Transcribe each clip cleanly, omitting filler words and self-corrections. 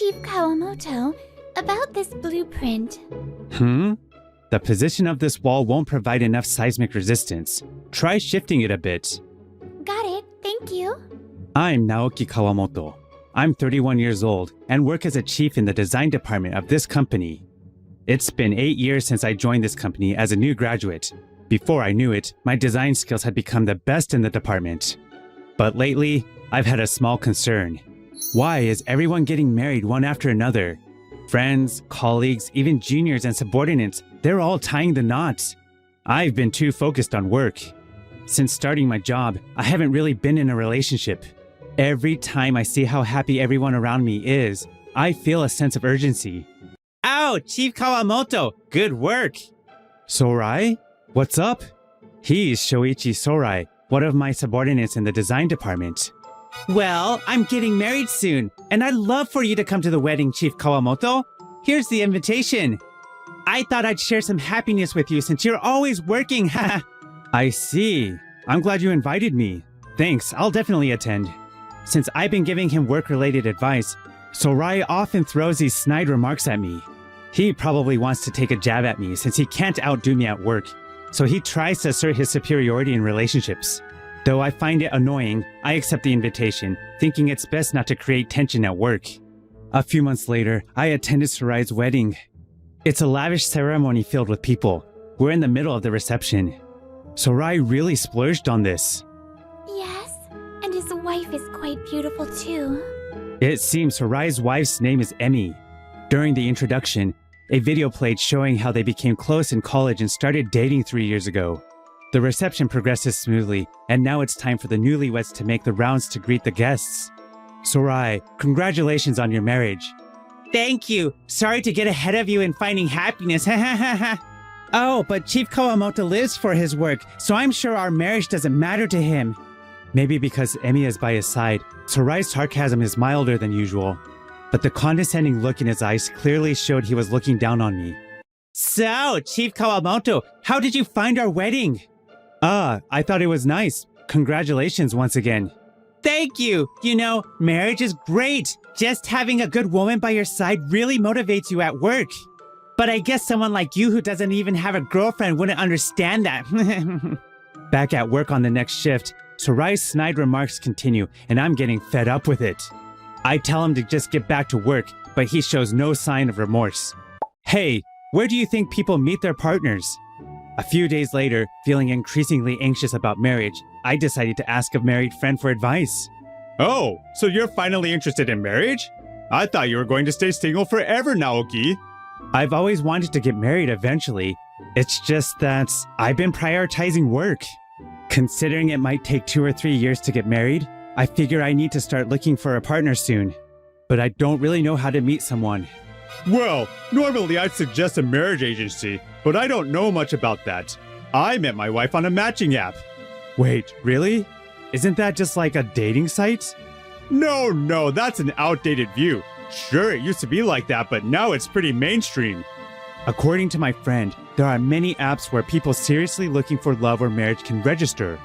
Chief Kawamoto, about this blueprint. The position of this wall won't provide enough seismic resistance. Try shifting it a bit. Got it, thank you. I'm Naoki Kawamoto. I'm 31 years old and work as a chief in the design department of this company. It's been 8 years since I joined this company as a new graduate. Before I knew it, my design skills had become the best in the department. But lately, I've had a small concern. Why is everyone getting married one after another? Friends, colleagues, even juniors and subordinates, they're all tying the knots. I've been too focused on work. Since starting my job, I haven't really been in a relationship. Every time I see how happy everyone around me is, I feel a sense of urgency. Ow, Chief Kawamoto, good work! Sorai? What's up? He's Shoichi Sorai, one of my subordinates in the design department. Well, I'm getting married soon, and I'd love for you to come to the wedding, Chief Kawamoto. Here's the invitation. I thought I'd share some happiness with you since you're always working. I see. I'm glad you invited me. Thanks, I'll definitely attend. Since I've been giving him work-related advice, Sorai often throws these snide remarks at me. He probably wants to take a jab at me since he can't outdo me at work, so he tries to assert his superiority in relationships. Though I find it annoying, I accept the invitation, thinking it's best not to create tension at work. A few months later, I attended Sorai's wedding. It's a lavish ceremony filled with people. We're in the middle of the reception. Sorai really splurged on this. Yes, and his wife is quite beautiful too. It seems Sorai's wife's name is Emi. During the introduction, a video played showing how they became close in college and started dating 3 years ago. The reception progresses smoothly, and now it's time for the newlyweds to make the rounds to greet the guests. Sorai, congratulations on your marriage. Thank you. Sorry to get ahead of you in finding happiness. Oh, but Chief Kawamoto lives for his work, so I'm sure our marriage doesn't matter to him. Maybe because Emi is by his side, Sorai's sarcasm is milder than usual. But the condescending look in his eyes clearly showed he was looking down on me. So, Chief Kawamoto, how did you find our wedding? I thought it was nice. Congratulations once again. Thank you. You know, marriage is great. Just having a good woman by your side really motivates you at work. But I guess someone like you who doesn't even have a girlfriend wouldn't understand that. Back at work on the next shift, Sorai's snide remarks continue, and I'm getting fed up with it. I tell him to just get back to work, but he shows no sign of remorse. Hey, where do you think people meet their partners? A few days later, feeling increasingly anxious about marriage, I decided to ask a married friend for advice. Oh, so you're finally interested in marriage? I thought you were going to stay single forever, Naoki. I've always wanted to get married eventually. It's just that I've been prioritizing work. Considering it might take 2 or 3 years to get married, I figure I need to start looking for a partner soon. But I don't really know how to meet someone. Well, normally I'd suggest a marriage agency, but I don't know much about that. I met my wife on a matching app. Wait, really? Isn't that just like a dating site? No, that's an outdated view. Sure, it used to be like that, but now it's pretty mainstream. According to my friend, there are many apps where people seriously looking for love or marriage can register.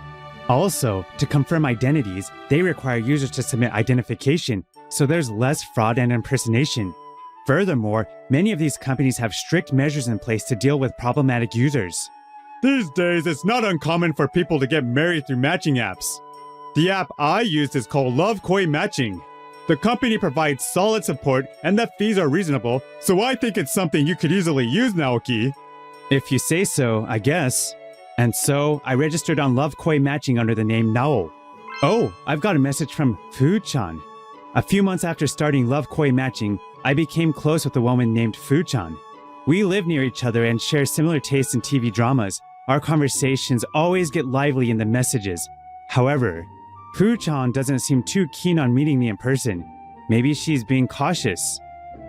Also, to confirm identities, they require users to submit identification, so there's less fraud and impersonation. Furthermore, many of these companies have strict measures in place to deal with problematic users. These days, it's not uncommon for people to get married through matching apps. The app I used is called Love Koi Matching. The company provides solid support and the fees are reasonable, so I think it's something you could easily use, Naoki. If you say so, I guess. And so, I registered on Love Koi Matching under the name Nao. Oh, I've got a message from Fu-chan. A few months after starting Love Koi Matching, I became close with a woman named Fu-chan. We live near each other and share similar tastes in TV dramas. Our conversations always get lively in the messages. However, Fu-chan doesn't seem too keen on meeting me in person. Maybe she's being cautious.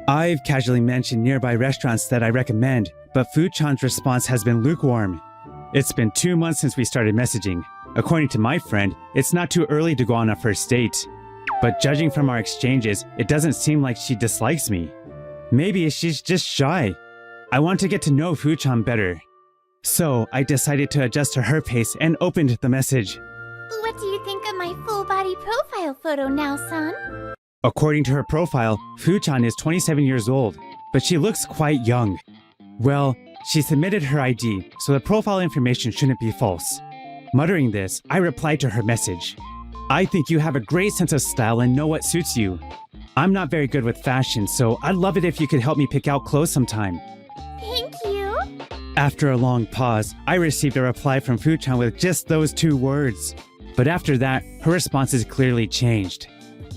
I've casually mentioned nearby restaurants that I recommend, but Fu-chan's response has been lukewarm. It's been 2 months since we started messaging. According to my friend, it's not too early to go on a first date. But judging from our exchanges, it doesn't seem like she dislikes me. Maybe she's just shy. I want to get to know Fu-chan better. So I decided to adjust to her pace and opened the message. What do you think of my full body profile photo now, son? According to her profile, Fu-chan is 27 years old, but she looks quite young. Well, she submitted her ID, so the profile information shouldn't be false. Muttering this, I replied to her message. I think you have a great sense of style and know what suits you. I'm not very good with fashion, so I'd love it if you could help me pick out clothes sometime. Thank you. After a long pause, I received a reply from Fu-chan with just those 2 words. But after that, her responses clearly changed.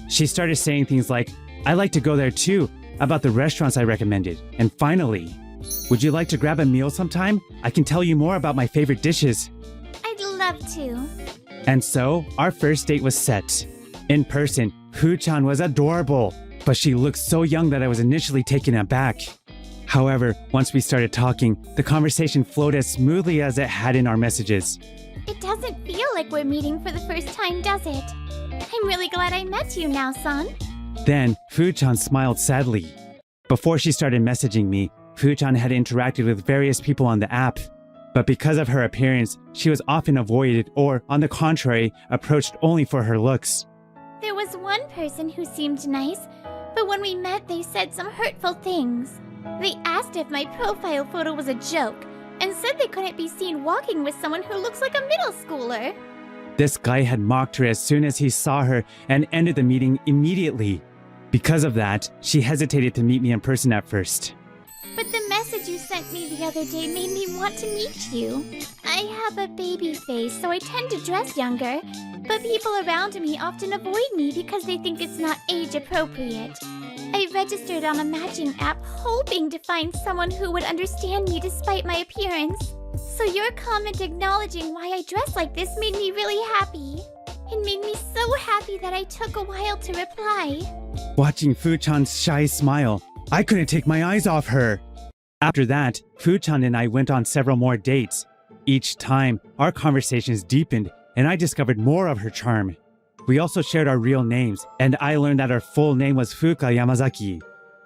She started saying things like, "I'd like to go there too," about the restaurants I recommended. And finally, "Would you like to grab a meal sometime? I can tell you more about my favorite dishes." I'd love to. And so, our first date was set. In person, Fu-chan was adorable, but she looked so young that I was initially taken aback. However, once we started talking, the conversation flowed as smoothly as it had in our messages. It doesn't feel like we're meeting for the first time, does it? I'm really glad I met you now, son. Then, Fu-chan smiled sadly. Before she started messaging me, Fu-chan had interacted with various people on the app. But because of her appearance, she was often avoided or, on the contrary, approached only for her looks. There was one person who seemed nice, but when we met, they said some hurtful things. They asked if my profile photo was a joke, and said they couldn't be seen walking with someone who looks like a middle schooler. This guy had mocked her as soon as he saw her and ended the meeting immediately. Because of that, she hesitated to meet me in person at first. But the message you sent me the other day made me want to meet you. I have a baby face, so I tend to dress younger, but people around me often avoid me because they think it's not age appropriate. I registered on a matching app hoping to find someone who would understand me despite my appearance. So your comment acknowledging why I dress like this made me really happy. It made me so happy that I took a while to reply. Watching Fu-chan's shy smile, I couldn't take my eyes off her. After that, Fu-chan and I went on several more dates. Each time, our conversations deepened, and I discovered more of her charm. We also shared our real names, and I learned that our full name was Fuka Yamazaki.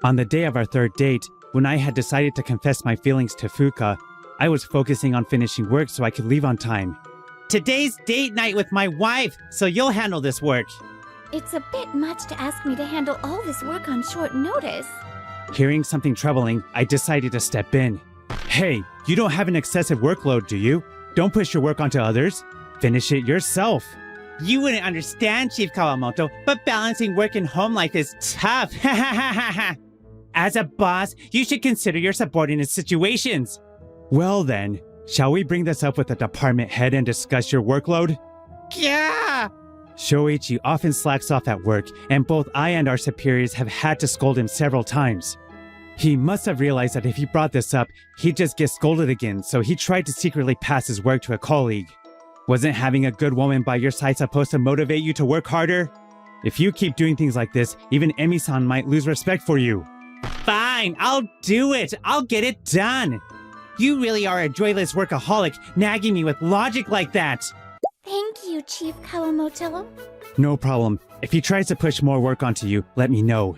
On the day of our 3rd date, when I had decided to confess my feelings to Fuka, I was focusing on finishing work so I could leave on time. Today's date night with my wife, so you'll handle this work. It's a bit much to ask me to handle all this work on short notice. Hearing something troubling, I decided to step in. Hey, you don't have an excessive workload, do you? Don't push your work onto others. Finish it yourself. You wouldn't understand, Chief Kawamoto, but balancing work and home life is tough. As a boss, you should consider your subordinate situations. Well then, shall we bring this up with the department head and discuss your workload? Yeah! Shoichi often slacks off at work, and both I and our superiors have had to scold him several times. He must have realized that if he brought this up, he'd just get scolded again, so he tried to secretly pass his work to a colleague. Wasn't having a good woman by your side supposed to motivate you to work harder? If you keep doing things like this, even Emi-san might lose respect for you. Fine, I'll do it. I'll get it done. You really are a joyless workaholic, nagging me with logic like that. Thank you, Chief Kawamoto. No problem. If he tries to push more work onto you, let me know.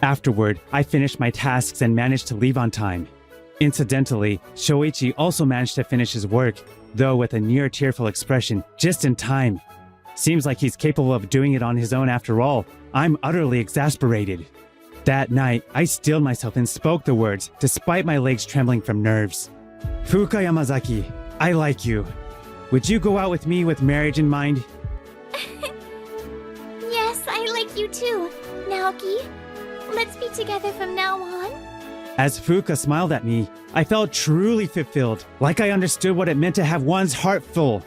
Afterward, I finished my tasks and managed to leave on time. Incidentally, Shoichi also managed to finish his work, though with a near tearful expression, just in time. Seems like he's capable of doing it on his own after all. I'm utterly exasperated. That night, I steeled myself and spoke the words, despite my legs trembling from nerves. Fuka Yamazaki, I like you. Would you go out with me with marriage in mind? Yes, I like you too, Naoki. Let's be together from now on. As Fuka smiled at me, I felt truly fulfilled, like I understood what it meant to have one's heart full.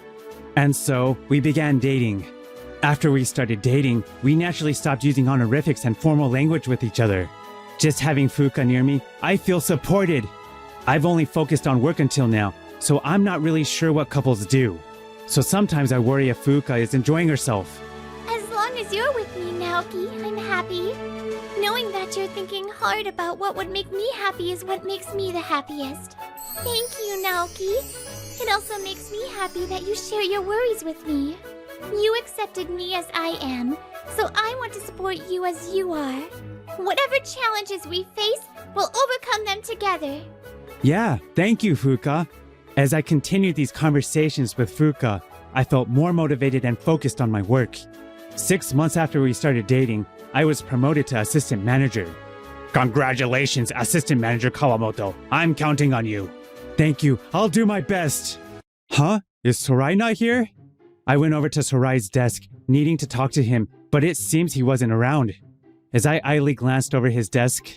And so, we began dating. After we started dating, we naturally stopped using honorifics and formal language with each other. Just having Fuka near me, I feel supported. I've only focused on work until now, so I'm not really sure what couples do. So sometimes I worry if Fuka is enjoying herself. As long as you're with me, Naoki, I'm happy. Knowing that you're thinking hard about what would make me happy is what makes me the happiest. Thank you, Naoki. It also makes me happy that you share your worries with me. You accepted me as I am, so I want to support you as you are. Whatever challenges we face, we'll overcome them together. Yeah, thank you, Fuka. As I continued these conversations with Fuka, I felt more motivated and focused on my work. 6 months after we started dating, I was promoted to assistant manager. Congratulations, assistant manager Kawamoto. I'm counting on you. Thank you. I'll do my best. Huh? Is Sorai not here? I went over to Sorai's desk, needing to talk to him, but it seems he wasn't around. As I idly glanced over his desk,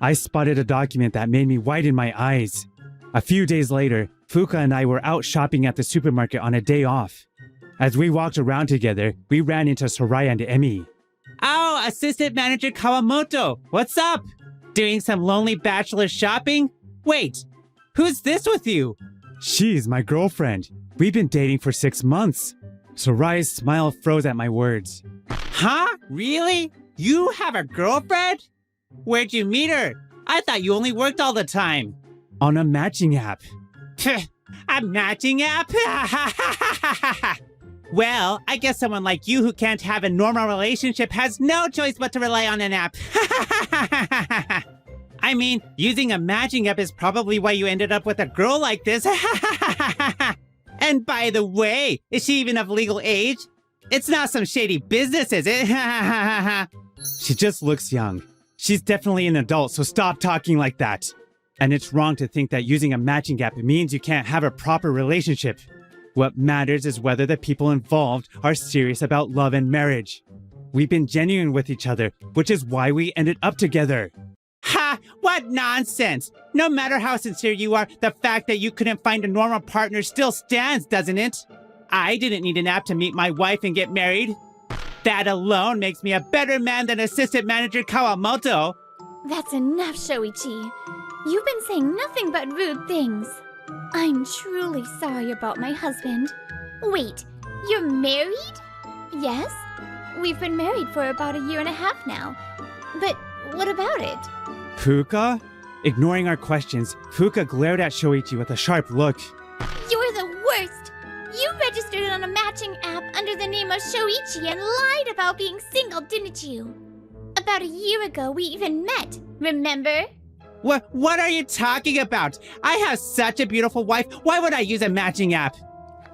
I spotted a document that made me widen my eyes. A few days later, Fuka and I were out shopping at the supermarket on a day off. As we walked around together, we ran into Sorai and Emi. Oh, Assistant Manager Kawamoto, what's up? Doing some lonely bachelor shopping? Wait, who's this with you? She's my girlfriend. We've been dating for 6 months. Sorai's smile froze at my words. Huh? Really? You have a girlfriend? Where'd you meet her? I thought you only worked all the time. On a matching app. A matching app? Well, I guess someone like you who can't have a normal relationship has no choice but to rely on an app. I mean, using a matching app is probably why you ended up with a girl like this. And by the way, is she even of legal age? It's not some shady business, is it? She just looks young. She's definitely an adult, so stop talking like that. And it's wrong to think that using a matching app means you can't have a proper relationship. What matters is whether the people involved are serious about love and marriage. We've been genuine with each other, which is why we ended up together. Ha! What nonsense! No matter how sincere you are, the fact that you couldn't find a normal partner still stands, doesn't it? I didn't need an app to meet my wife and get married. That alone makes me a better man than Assistant Manager Kawamoto. That's enough, Shoichi. You've been saying nothing but rude things. I'm truly sorry about my husband. Wait, you're married? Yes. We've been married for about 1.5 years now. But what about it? Fuka? Ignoring our questions, Fuka glared at Shoichi with a sharp look. You're the worst! You registered on a matching app under the name of Shoichi and lied about being single, didn't you? About 1 year ago, we even met, remember? What are you talking about? I have such a beautiful wife. Why would I use a matching app?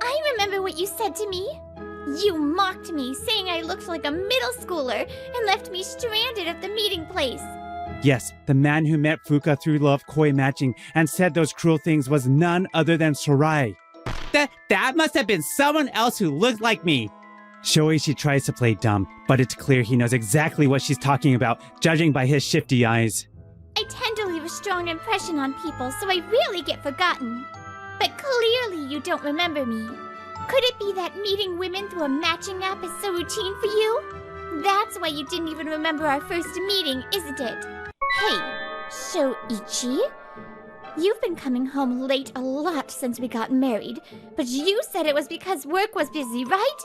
I remember what you said to me. You mocked me, saying I looked like a middle schooler and left me stranded at the meeting place. Yes, the man who met Fuka through love koi matching and said those cruel things was none other than Sorai. That must have been someone else who looked like me. Shoichi tries to play dumb, but it's clear he knows exactly what she's talking about, judging by his shifty eyes. I tend to leave a strong impression on people, so I really get forgotten. But clearly you don't remember me. Could it be that meeting women through a matching app is so routine for you? That's why you didn't even remember our first meeting, isn't it? Hey, Shoichi? You've been coming home late a lot since we got married, but you said it was because work was busy, right?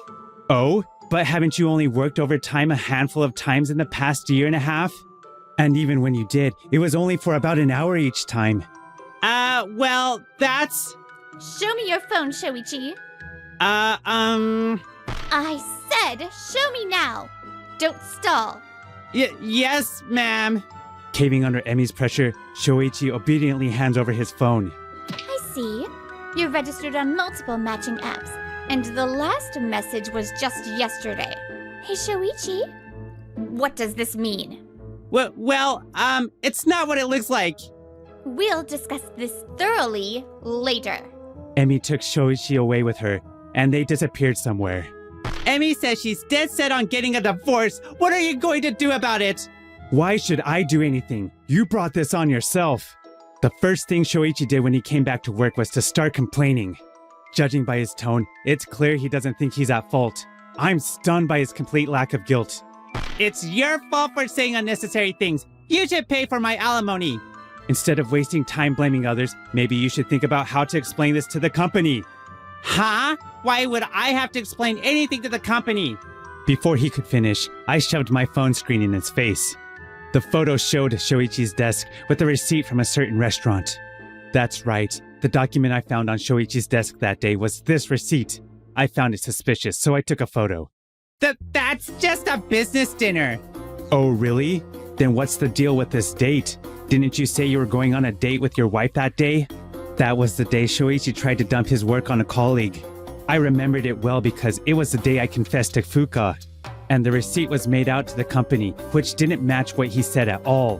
Oh, but haven't you only worked overtime a handful of times in the past 1.5 years? And even when you did, it was only for about an hour each time. Well, that's... Show me your phone, Shoichi. I said, show me now. Don't stall. Yes, ma'am. Caving under Emi's pressure, Shoichi obediently hands over his phone. I see. You're registered on multiple matching apps, and the last message was just yesterday. Hey, Shoichi. What does this mean? Well, it's not what it looks like. We'll discuss this thoroughly later. Emi took Shoichi away with her, and they disappeared somewhere. Emi says she's dead set on getting a divorce. What are you going to do about it? Why should I do anything? You brought this on yourself. The first thing Shoichi did when he came back to work was to start complaining. Judging by his tone, it's clear he doesn't think he's at fault. I'm stunned by his complete lack of guilt. It's your fault for saying unnecessary things. You should pay for my alimony. Instead of wasting time blaming others, maybe you should think about how to explain this to the company. Huh? Why would I have to explain anything to the company? Before he could finish, I shoved my phone screen in his face. The photo showed Shoichi's desk with a receipt from a certain restaurant. That's right. The document I found on Shoichi's desk that day was this receipt. I found it suspicious, so I took a photo. That's just a business dinner. Oh, really? Then what's the deal with this date? Didn't you say you were going on a date with your wife that day? That was the day Shoichi tried to dump his work on a colleague. I remembered it well because it was the day I confessed to Fuka. and the receipt was made out to the company, which didn't match what he said at all.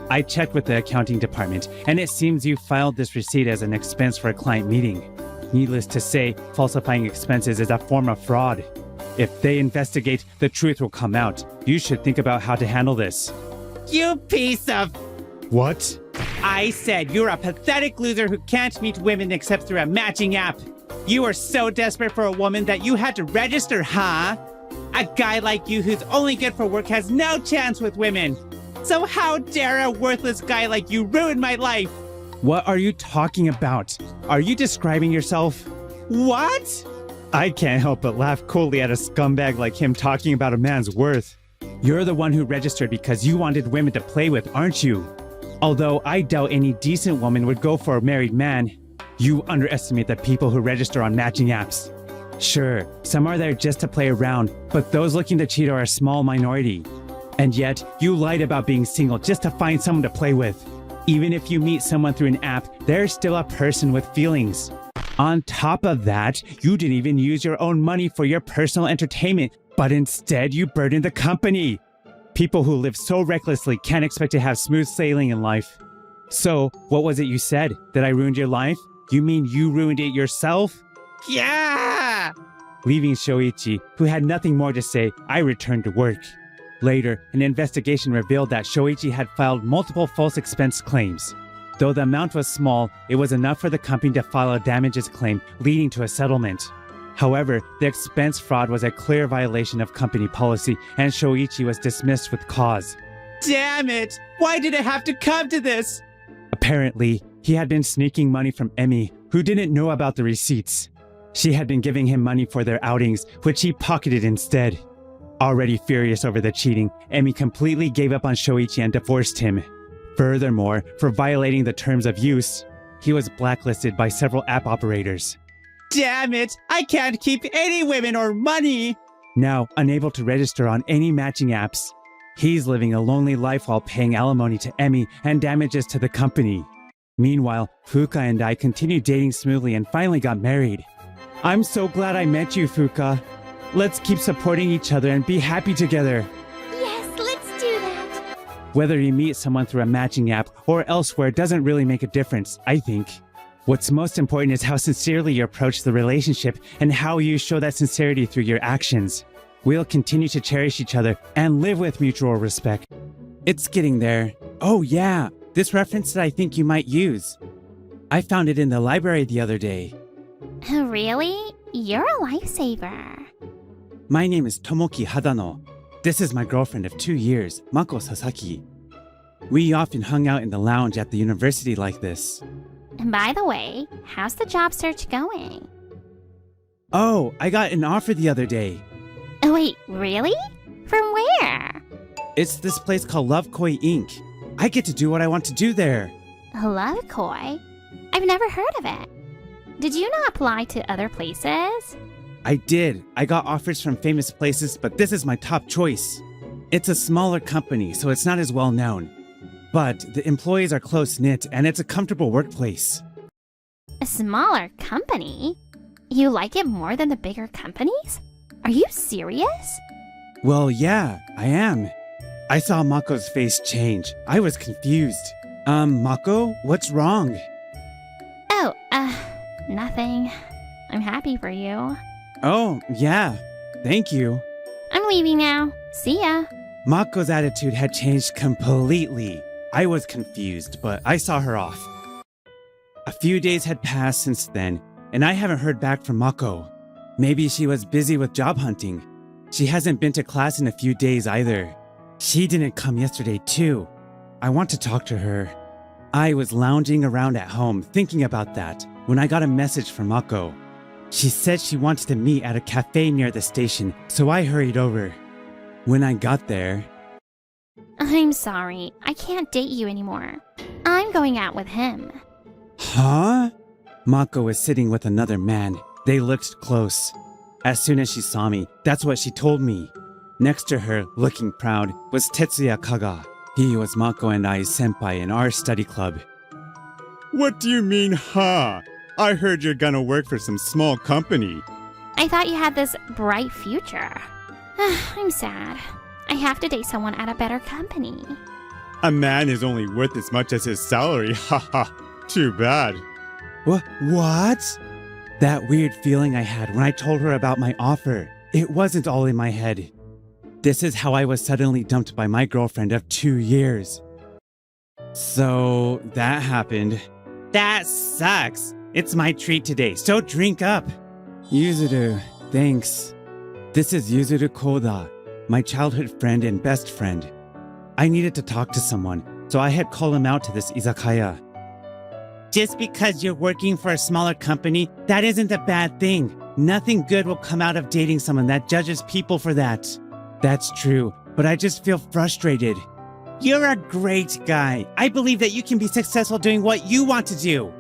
I checked with the accounting department, and it seems you filed this receipt as an expense for a client meeting. Needless to say, falsifying expenses is a form of fraud. If they investigate, the truth will come out. You should think about how to handle this. You piece of... What? I said you're a pathetic loser who can't meet women except through a matching app. You were so desperate for a woman that you had to register, huh? A guy like you who's only good for work has no chance with women. So how dare a worthless guy like you ruin my life? What are you talking about? Are you describing yourself? What? I can't help but laugh coolly at a scumbag like him talking about a man's worth. You're the one who registered because you wanted women to play with, aren't you? Although I doubt any decent woman would go for a married man, you underestimate the people who register on matching apps. Sure, some are there just to play around, but those looking to cheat are a small minority. And yet, you lied about being single just to find someone to play with. Even if you meet someone through an app, they're still a person with feelings. On top of that, you didn't even use your own money for your personal entertainment, but instead you burdened the company. People who live so recklessly can't expect to have smooth sailing in life. So, what was it you said? That I ruined your life? You mean you ruined it yourself? Yeah! Leaving Shoichi, who had nothing more to say, I returned to work. Later, an investigation revealed that Shoichi had filed multiple false expense claims. Though the amount was small, it was enough for the company to file a damages claim, leading to a settlement. However, the expense fraud was a clear violation of company policy, and Shoichi was dismissed with cause. Damn it! Why did it have to come to this? Apparently, he had been sneaking money from Emi, who didn't know about the receipts. She had been giving him money for their outings, which he pocketed instead. Already furious over the cheating, Emi completely gave up on Shoichi and divorced him. Furthermore, for violating the terms of use, he was blacklisted by several app operators. Damn it! I can't keep any women or money! Now, unable to register on any matching apps, he's living a lonely life while paying alimony to Emi and damages to the company. Meanwhile, Fuka and I continued dating smoothly and finally got married. I'm so glad I met you, Fuka. Let's keep supporting each other and be happy together. Yes, let's do that. Whether you meet someone through a matching app or elsewhere doesn't really make a difference, I think. What's most important is how sincerely you approach the relationship and how you show that sincerity through your actions. We'll continue to cherish each other and live with mutual respect. It's getting there. Oh yeah, this reference that I think you might use. I found it in the library the other day. Really? You're a lifesaver. My name is Tomoki Hadano. This is my girlfriend of 2 years, Mako Sasaki. We often hung out in the lounge at the university like this. And by the way, how's the job search going? Oh, I got an offer the other day. Oh, wait, really? From where? It's this place called Love Koi Inc. I get to do what I want to do there. Love Koi? I've never heard of it. Did you not apply to other places? I did. I got offers from famous places, but this is my top choice. It's a smaller company, so it's not as well known. But the employees are close-knit, and it's a comfortable workplace. A smaller company? You like it more than the bigger companies? Are you serious? Well, yeah, I am. I saw Mako's face change. I was confused. Mako, what's wrong? Oh, nothing. I'm happy for you. Oh, yeah. Thank you. I'm leaving now. See ya. Mako's attitude had changed completely. I was confused, but I saw her off. A few days had passed since then, and I haven't heard back from Mako. Maybe she was busy with job hunting. She hasn't been to class in a few days either. She didn't come yesterday too. I want to talk to her. I was lounging around at home thinking about that when I got a message from Mako. She said she wanted to meet at a cafe near the station, so I hurried over. When I got there... I'm sorry. I can't date you anymore. I'm going out with him. Huh? Mako was sitting with another man. They looked close. As soon as she saw me, that's what she told me. Next to her, looking proud, was Tetsuya Kaga. He was Mako and I's senpai in our study club. What do you mean, huh? I heard you're gonna work for some small company. I thought you had this bright future. I'm sad. I have to date someone at a better company. A man is only worth as much as his salary. Haha. Too bad. What? That weird feeling I had when I told her about my offer. It wasn't all in my head. This is how I was suddenly dumped by my girlfriend of 2 years. So that happened. That sucks. It's my treat today, so drink up. Yuzuru, thanks. This is Yuzuru Koda, my childhood friend and best friend. I needed to talk to someone, so I had called him out to this izakaya. Just because you're working for a smaller company, that isn't a bad thing. Nothing good will come out of dating someone that judges people for that. That's true, but I just feel frustrated. You're a great guy. I believe that you can be successful doing what you want to do.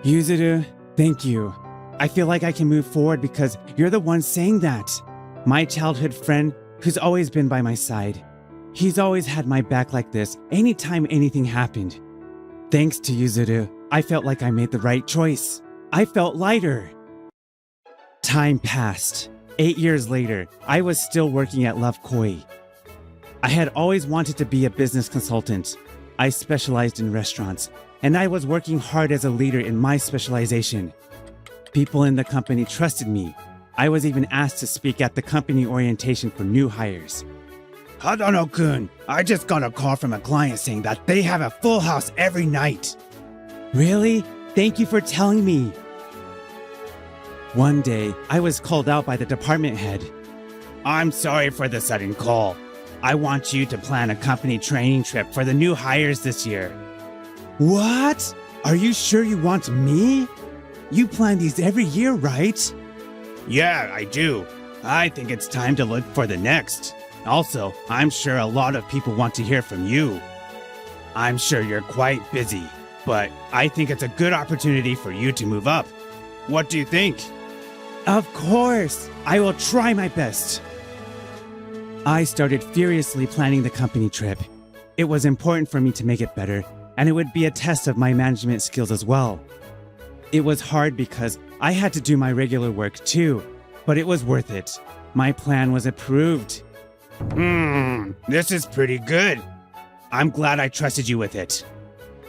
Yuzuru, thank you. I feel like I can move forward because you're the one saying that. My childhood friend who's always been by my side. He's always had my back like this anytime anything happened. Thanks to Yuzuru, I felt like I made the right choice. I felt lighter. Time passed. 8 years later, I was still working at Love Koi. I had always wanted to be a business consultant. I specialized in restaurants, and I was working hard as a leader in my specialization. People in the company trusted me. I was even asked to speak at the company orientation for new hires. Hadano-kun, I just got a call from a client saying that they have a full house every night. Really? Thank you for telling me. One day, I was called out by the department head. I'm sorry for the sudden call. I want you to plan a company training trip for the new hires this year. What? Are you sure you want me? You plan these every year, right? Yeah, I do. I think it's time to look for the next. Also, I'm sure a lot of people want to hear from you. I'm sure you're quite busy, but I think it's a good opportunity for you to move up. What do you think? Of course! I will try my best. I started furiously planning the company trip. It was important for me to make it better, and it would be a test of my management skills as well. It was hard because I had to do my regular work too, but it was worth it. My plan was approved. This is pretty good. I'm glad I trusted you with it.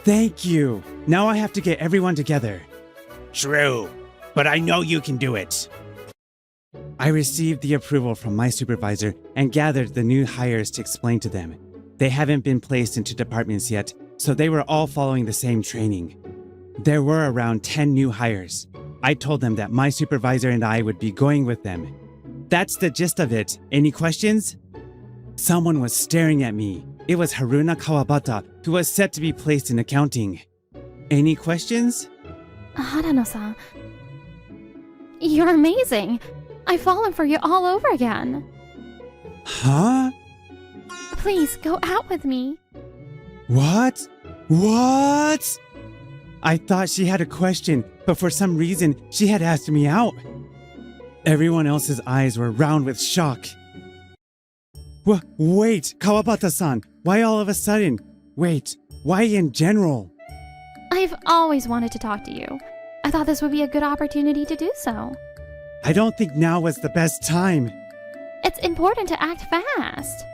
Thank you. Now I have to get everyone together. True, but I know you can do it. I received the approval from my supervisor and gathered the new hires to explain to them. They haven't been placed into departments yet, so they were all following the same training. There were around 10 new hires. I told them that my supervisor and I would be going with them. That's the gist of it. Any questions? Someone was staring at me. It was Haruna Kawabata, who was set to be placed in accounting. Any questions? Harano-san, you're amazing. I've fallen for you all over again. Huh? Please, go out with me. What? What? I thought she had a question, but for some reason, she had asked me out. Everyone else's eyes were round with shock. Wait, Kawabata-san, why all of a sudden? Wait, why in general? I've always wanted to talk to you. I thought this would be a good opportunity to do so. I don't think now was the best time. It's important to act fast.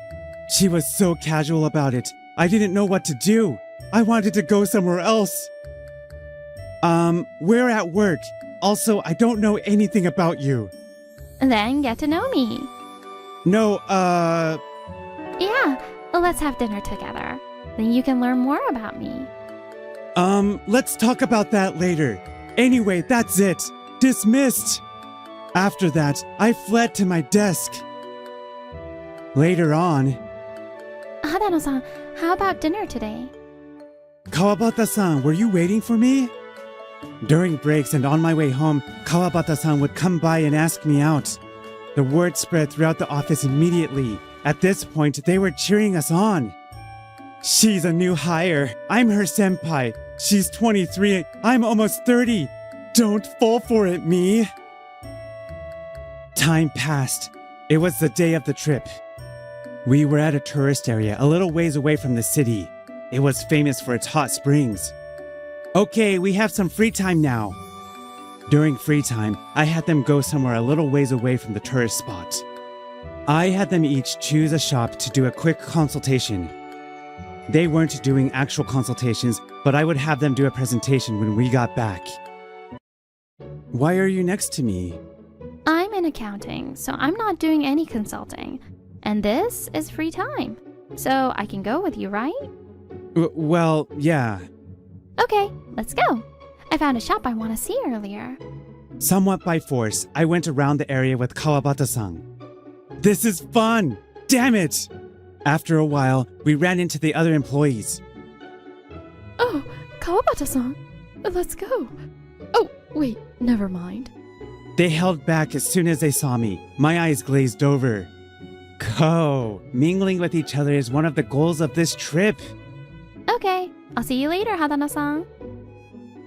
She was so casual about it. I didn't know what to do. I wanted to go somewhere else. We're at work. Also, I don't know anything about you. Then get to know me. No, Yeah, let's have dinner together. Then you can learn more about me. let's talk about that later. Anyway, that's it. Dismissed. After that, I fled to my desk. Later on, Hadano-san, how about dinner today? Kawabata-san, were you waiting for me? During breaks and on my way home, Kawabata-san would come by and ask me out. The word spread throughout the office immediately. At this point, they were cheering us on. She's a new hire. I'm her senpai. She's 23. I'm almost 30. Don't fall for it, me. Time passed. It was the day of the trip. We were at a tourist area a little ways away from the city. It was famous for its hot springs. Okay, we have some free time now. During free time, I had them go somewhere a little ways away from the tourist spot. I had them each choose a shop to do a quick consultation. They weren't doing actual consultations, but I would have them do a presentation when we got back. Why are you next to me? I'm in accounting, so I'm not doing any consulting. And this is free time. So I can go with you, right? Well, yeah. Okay, let's go. I found a shop I want to see earlier. Somewhat by force, I went around the area with Kawabata-san. This is fun! Damn it! After a while, we ran into the other employees. Oh, Kawabata-san. Let's go. Oh, wait, never mind. They held back as soon as they saw me. My eyes glazed over. Mingling with each other is one of the goals of this trip. Okay, I'll see you later, Hadana-san.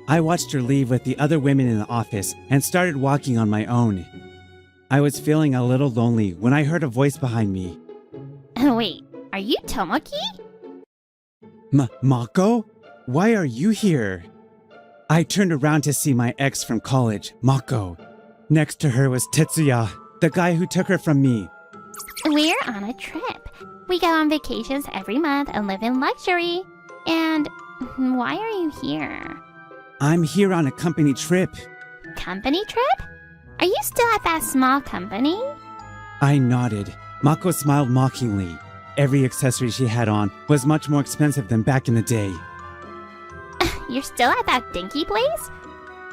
I watched her leave with the other women in the office and started walking on my own. I was feeling a little lonely when I heard a voice behind me. Wait, are you Tomoki? Mako? Why are you here? I turned around to see my ex from college, Mako. Next to her was Tetsuya, the guy who took her from me. We're on a trip. We go on vacations every month and live in luxury. And why are you here? I'm here on a company trip. Company trip? Are you still at that small company? I nodded. Mako smiled mockingly. Every accessory she had on was much more expensive than back in the day. You're still at that dinky place?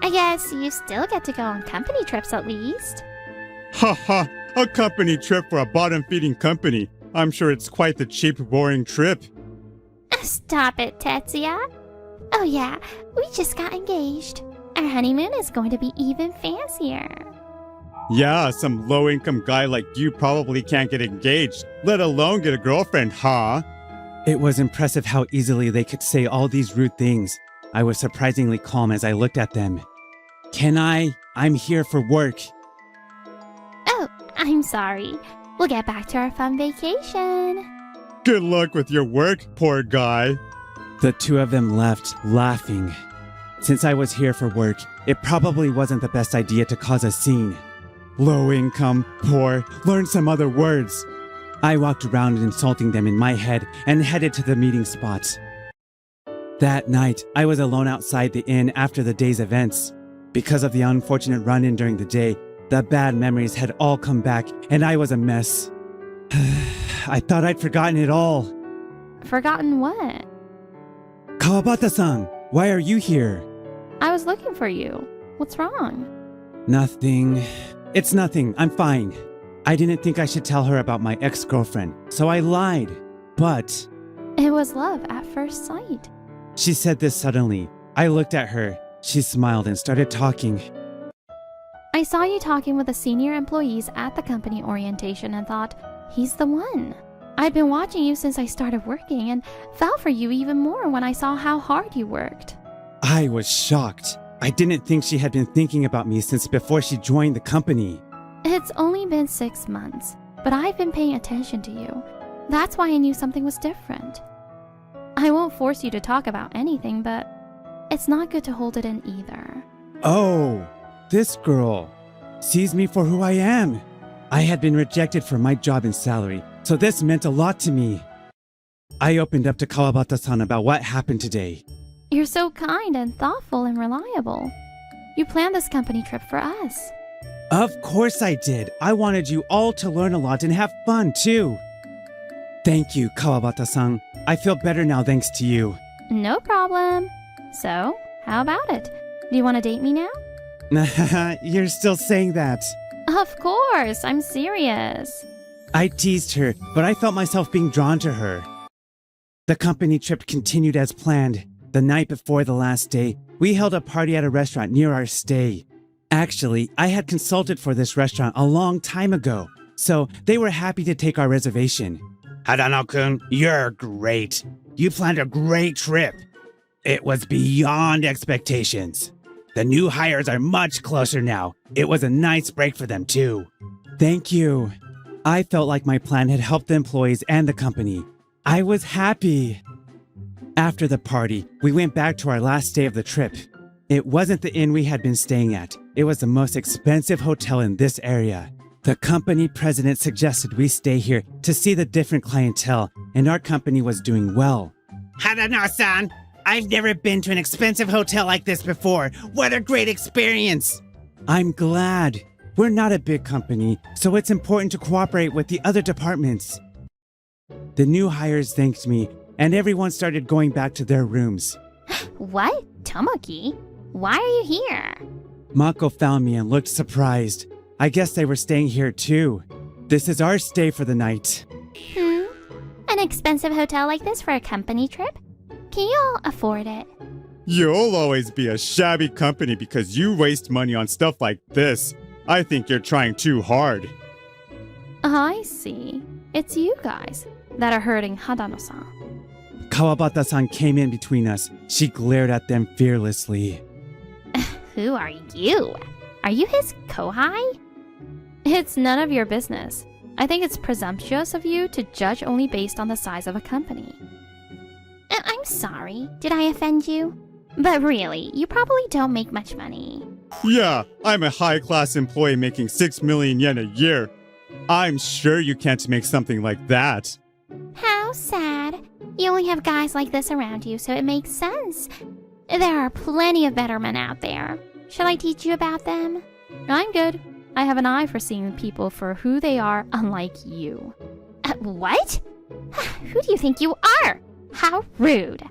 I guess you still get to go on company trips at least. Ha ha! A company trip for a bottom-feeding company. I'm sure it's quite the cheap, boring trip. Stop it, Tetsuya. Oh yeah, we just got engaged. Our honeymoon is going to be even fancier. Yeah, some low-income guy like you probably can't get engaged, let alone get a girlfriend, huh? It was impressive how easily they could say all these rude things. I was surprisingly calm as I looked at them. I'm here for work. Oh, I'm sorry. We'll get back to our fun vacation. Good luck with your work, poor guy. The two of them left, laughing. Since I was here for work, it probably wasn't the best idea to cause a scene. Low income, poor, learn some other words. I walked around insulting them in my head and headed to the meeting spot. That night, I was alone outside the inn after the day's events. Because of the unfortunate run-in during the day, the bad memories had all come back and I was a mess. I thought I'd forgotten it all. Forgotten what? Kawabata-san, why are you here? I was looking for you. What's wrong? Nothing. It's nothing. I'm fine. I didn't think I should tell her about my ex-girlfriend, so I lied. But It was love at first sight. she said this suddenly. I looked at her. She smiled and started talking. I saw you talking with the senior employees at the company orientation and thought, he's the one. I've been watching you since I started working and fell for you even more when I saw how hard you worked. I was shocked. I didn't think she had been thinking about me since before she joined the company. It's only been 6 months, but I've been paying attention to you. That's why I knew something was different. I won't force you to talk about anything, but it's not good to hold it in either. Oh, this girl sees me for who I am. I had been rejected for my job and salary, so this meant a lot to me. I opened up to Kawabata-san about what happened today. You're so kind and thoughtful and reliable. You planned this company trip for us. Of course I did. I wanted you all to learn a lot and have fun too. Thank you, Kawabata-san. I feel better now thanks to you. No problem. So, how about it? Do you want to date me now? You're still saying that. Of course, I'm serious. I teased her, but I felt myself being drawn to her. The company trip continued as planned. The night before the last day, we held a party at a restaurant near our stay. Actually, I had consulted for this restaurant a long time ago, so they were happy to take our reservation. Hadano-kun, you're great. You planned a great trip. It was beyond expectations. The new hires are much closer now. It was a nice break for them too. Thank you. I felt like my plan had helped the employees and the company. I was happy. After the party, we went back to our last day of the trip. It wasn't the inn we had been staying at. It was the most expensive hotel in this area. The company president suggested we stay here to see the different clientele, and our company was doing well. Hadano-san, I've never been to an expensive hotel like this before. What a great experience. I'm glad. We're not a big company, so it's important to cooperate with the other departments. The new hires thanked me, and everyone started going back to their rooms. What? Tomoki? Why are you here? Mako found me and looked surprised. I guess they were staying here too. This is our stay for the night. An expensive hotel like this for a company trip? Can you all afford it? You'll always be a shabby company because you waste money on stuff like this. I think you're trying too hard. I see. It's you guys that are hurting Hadano-san. Kawabata-san came in between us. She glared at them fearlessly. Who are you? Are you his kohai? It's none of your business. I think it's presumptuous of you to judge only based on the size of a company. I'm sorry. Did I offend you? But really, you probably don't make much money. Yeah, I'm a high-class employee making 6 million yen a year. I'm sure you can't make something like that. How sad. You only have guys like this around you, so it makes sense. There are plenty of better men out there. Shall I teach you about them? I'm good. I have an eye for seeing people for who they are, unlike you. What? Who do you think you are? How rude.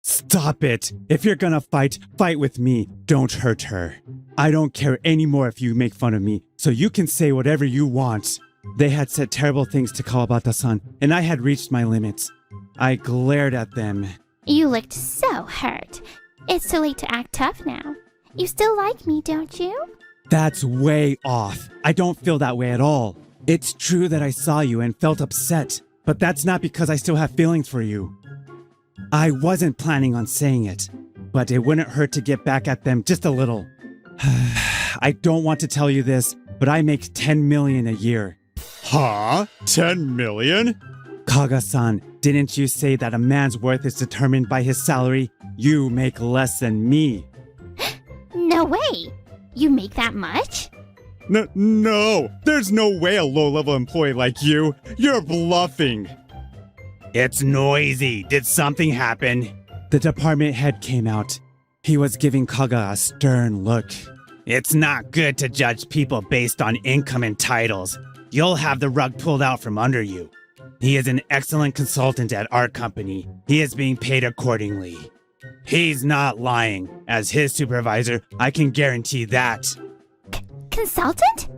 Stop it! If you're gonna fight, fight with me. Don't hurt her. I don't care anymore if you make fun of me, so you can say whatever you want. They had said terrible things to Kawabata-san, and I had reached my limits. I glared at them. You looked so hurt. It's too late to act tough now. You still like me, don't you? That's way off. I don't feel that way at all. It's true that I saw you and felt upset, but that's not because I still have feelings for you. I wasn't planning on saying it, but it wouldn't hurt to get back at them just a little. I don't want to tell you this, but I make 10 million a year. Huh? 10 million? Kaga-san, didn't you say that a man's worth is determined by his salary? You make less than me. No way. You make that much? No, there's no way a low-level employee like you. You're bluffing. It's noisy. Did something happen? The department head came out. He was giving Kaga a stern look. It's not good to judge people based on income and titles. You'll have the rug pulled out from under you. He is an excellent consultant at our company. He is being paid accordingly. He's not lying. As his supervisor, I can guarantee that. Consultant?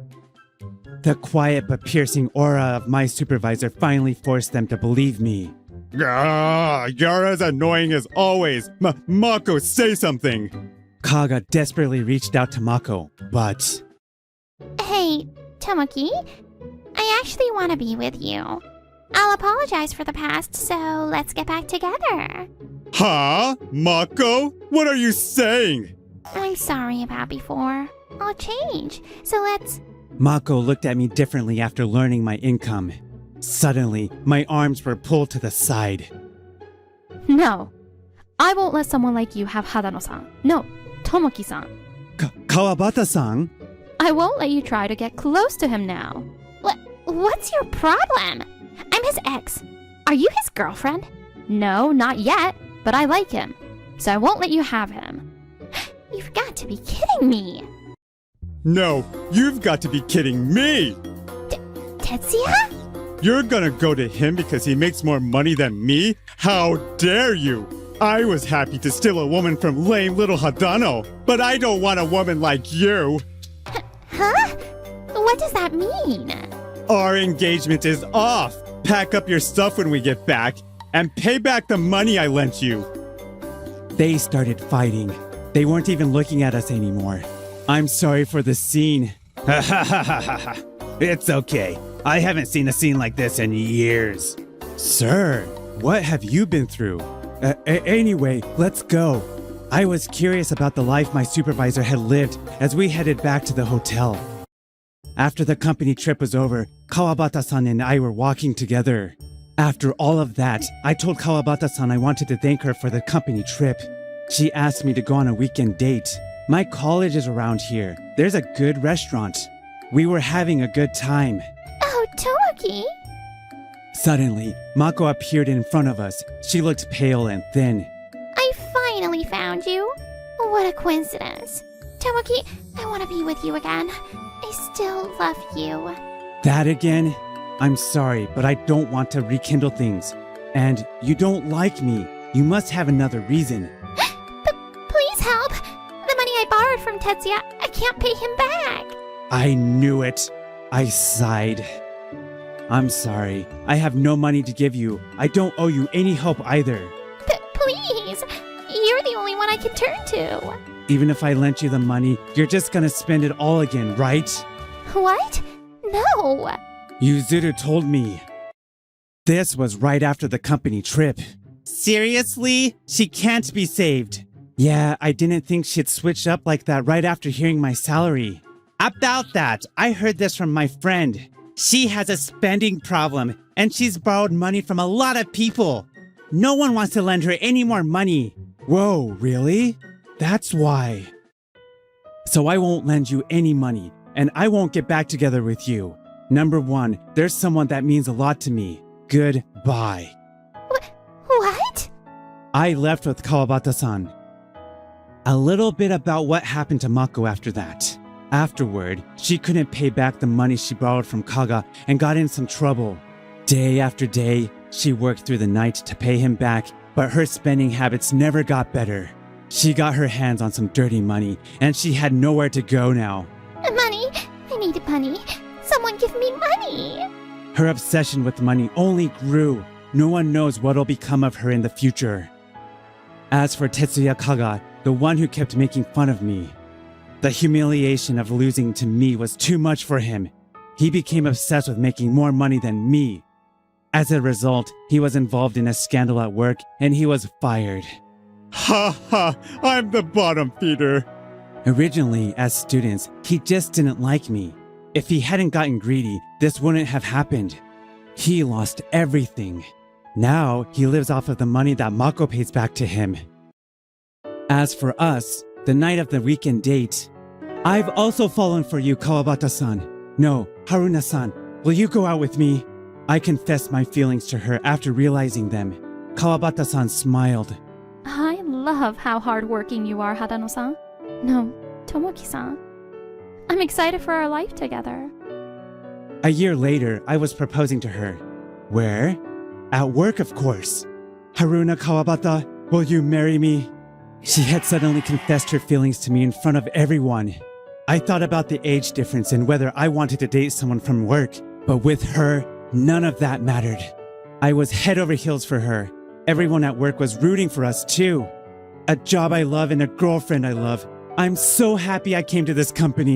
The quiet but piercing aura of my supervisor finally forced them to believe me. You're as annoying as always. Mako, say something. Kaga desperately reached out to Mako, but... Hey, Tomoki, I actually want to be with you. I'll apologize for the past, so let's get back together. Huh? Mako? What are you saying? I'm sorry about before. I'll change, so let's... Mako looked at me differently after learning my income. Suddenly, my arms were pulled to the side. No. I won't let someone like you have Hadano-san. No, Tomoki-san. Kawabata-san? I won't let you try to get close to him now. What's your problem? I'm his ex. Are you his girlfriend? No, not yet, but I like him, so I won't let you have him. You've got to be kidding me. No, you've got to be kidding me. Tetsuya? You're gonna go to him because he makes more money than me? How dare you? I was happy to steal a woman from lame little Hadano, but I don't want a woman like you. Huh? What does that mean? Our engagement is off. Pack up your stuff when we get back and pay back the money I lent you. They started fighting. They weren't even looking at us anymore. I'm sorry for the scene. It's okay. I haven't seen a scene like this in years. Sir, what have you been through? Anyway, let's go. I was curious about the life my supervisor had lived as we headed back to the hotel. After the company trip was over, Kawabata-san and I were walking together. After all of that, I told Kawabata-san I wanted to thank her for the company trip. She asked me to go on a weekend date. My college is around here. There's a good restaurant. We were having a good time. Oh, Tomoki! Suddenly, Mako appeared in front of us. She looked pale and thin. I finally found you. What a coincidence. Tomoki, I want to be with you again. I still love you. That again? I'm sorry, but I don't want to rekindle things. And you don't like me. You must have another reason. Please help. The money I borrowed from Tetsuya, I can't pay him back. I knew it. I sighed. I'm sorry. I have no money to give you. I don't owe you any help either. Please. You're the only one I can turn to. Even if I lent you the money, you're just gonna spend it all again, right? What? No. Yuzuru told me. This was right after the company trip. Seriously? She can't be saved. Yeah, I didn't think she'd switch up like that right after hearing my salary. About that, I heard this from my friend. She has a spending problem, and she's borrowed money from a lot of people. No one wants to lend her any more money. Whoa, really? That's why. So I won't lend you any money, and I won't get back together with you. Number one, there's someone that means a lot to me. Goodbye. What? I left with Kawabata-san. A little bit about what happened to Mako after that. Afterward, she couldn't pay back the money she borrowed from Kaga and got in some trouble. Day after day, she worked through the night to pay him back, but her spending habits never got better. She got her hands on some dirty money, and she had nowhere to go now. Money. I need money. Someone give me money. Her obsession with money only grew. No one knows what'll become of her in the future. As for Tetsuya Kaga, the one who kept making fun of me, the humiliation of losing to me was too much for him. He became obsessed with making more money than me. As a result, he was involved in a scandal at work and he was fired. Ha ha, I'm the bottom feeder. Originally, as students, he just didn't like me. If he hadn't gotten greedy, this wouldn't have happened. He lost everything. Now, he lives off of the money that Mako pays back to him. As for us, the night of the weekend date, I've also fallen for you, Kawabata-san. No, Haruna-san, will you go out with me? I confessed my feelings to her after realizing them. Kawabata-san smiled. I love how hardworking you are, Hadano-san. No, Tomoki-san. I'm excited for our life together. A year later, I was proposing to her. Where? At work, of course. Haruna Kawabata, will you marry me? She had suddenly confessed her feelings to me in front of everyone. I thought about the age difference and whether I wanted to date someone from work, but with her, none of that mattered. I was head over heels for her. Everyone at work was rooting for us too. A job I love and a girlfriend I love. I'm so happy I came to this company.